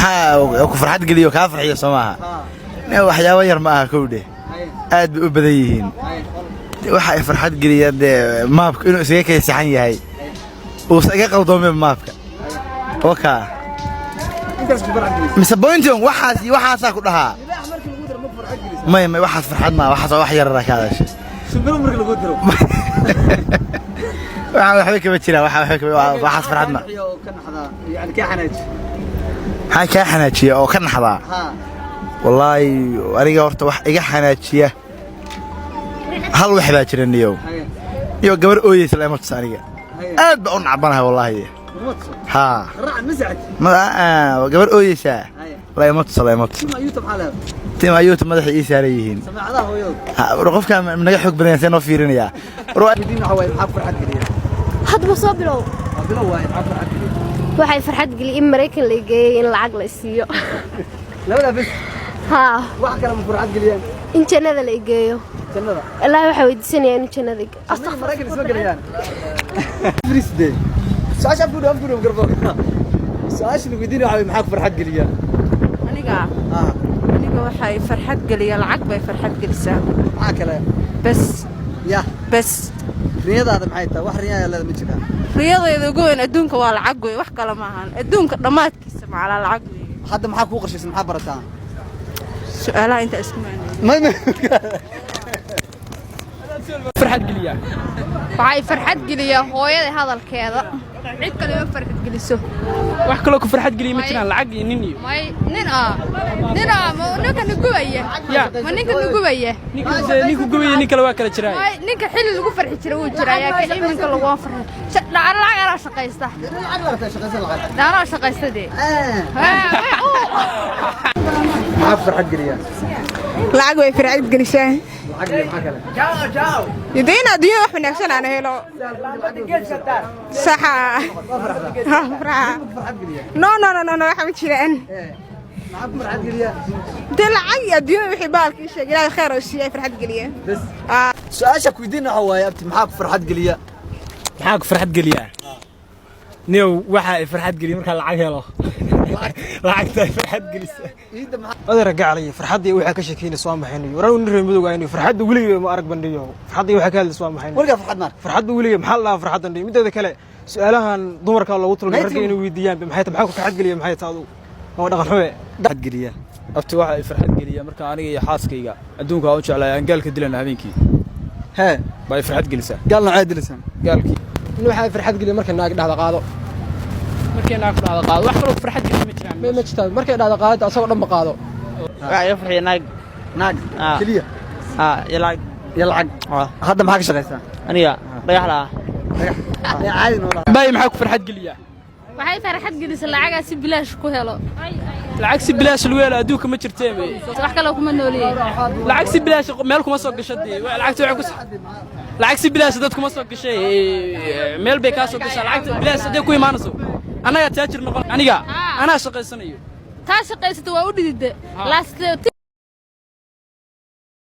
maxaa ku farxad geliyo ka farxiyo Soomaha waxyaabo yar ma aha kowde aad u badan yihiin waxa ay farxad geliya maapka inuu isaga kaysaxan yahay oo isaga qaldoomay maapka oka mise pointing waxaas ku dhahaa ما واحد فرحان ما واحد يرى هذا الشيء سبلو مرق لو ديرو واحد كبتينا واحد فرحان ما يعني كان حناجي او كان حدا والله aniga horta wax iga xanaajiya hal wax baa jiraniyo iyo gabar ooyeysa la marta aniga aad baan u nacbanahay wallahi ha raac mas'ad ma gabar ooyeysa la marta salaamad تيم أيوة مدح إيساريين. سمعنا هو رقف كان من نجح بني سنة فيرنيا. روح بدينا حوالي حفر حد قليل. حد مصابلو. قبله واحد حفر حد قليل. واحد فرحت قليل أمريكا اللي جاي العقل السيء. لا بس. ها. واحد كلام فرحت قليل. إنت هذا اللي جايه. كندا. لا واحد يدسني يعني إنت هذا. أصلا أمريكا اسمه قليل. فريس دي. ساش أفكر قربان. ساش اللي بدينا حوالي محاك فرحت قليل. أنا waxay farxad galiya lacag bay farxad galisaa waxa kale bas bas riyadaada maxay tahay wax riyaada ma jiraan riyadayda ugu weyn adduunka waa lacag weey wax kale ma ahan adduunka dhamaadkiisa macala lacag weey hadda maxaa ku qorshaysan maxaa barataan su'aalaha inta isku macnaa farxad galiya waxay farxad galiya hooyada hadalkeeda cid kale ma farxad galiso wax kale ku farxad galiya ma jiraan lacag iyo nin iyo may nin ma ninka nugubaya ma ninka nugubaya ninka gubaya nin kale waa kala jiraa may ninka xilli lagu farxi jiray uu jiraa yaa ka iminka lagu farxay lacag ala shaqaysta dara shaqaystade ma farxad galiya lacag way farxad galisaa جاو يدينا ديو احنا نفسنا انا هيلو صح نو نو نو نو حبيت شيران معك فرحت قليل دلعي ديو بحبالك ايش جاي خير وشي فرحت قليل بس سؤالك ويدينا هو يا ابتي معك فرحت قليل maxaa ku farxad galiya niyow waxa farxad galiya marka lacag helo lacagta farxad galisa adeer gacalay farxadii waxa ka sheekeynay soo maxaynayo waran reer midowga inuu farxad waligeed ma arag bandhiyo farxadii waxa ka hadlay soo maxaynayo waliga farxad maar farxad waligeed maxaa la farxadan mideeda kale su'aalahan dumarka loogu talgalay rag inay weydiiyaan maxay tahay farxad galiya maxay tahay oo dhaqan xume farxad galiya abti waxa farxad galiya marka aniga iyo xaaskayga adduunka aan u jeclahay aan gaalka dilana habeenkii ها bay farxad galisa قالنا عاد لسان gaalkii waxa farxad galiya marka naag dhaxda qaado markii naag dhaxda qaado wax kale farxad galiya ma jiraan ma jirtaa markay dhaxda qaado asagoo dhan qaado waxa farxiyo naag كليه يلعق هذا معك شغيسان aniga dhagax la عادي والله bay maxaa ku farxad galiya waxay farxad galisaa lacag si bilaash ku helo lacag si bilaash lagu helo adduunka ma jirtee wax kale kuma nooliyay lacag si bilaash meel kuma soo gashay lacagta waxa ku lacag si bilaash dad kuma soo gashay meel bay ka soo gashay lacagta bilaash hadii ku imaanayso anaga taajir noqon aniga ana shaqaysanayo taa shaqaysato waa u dhidide last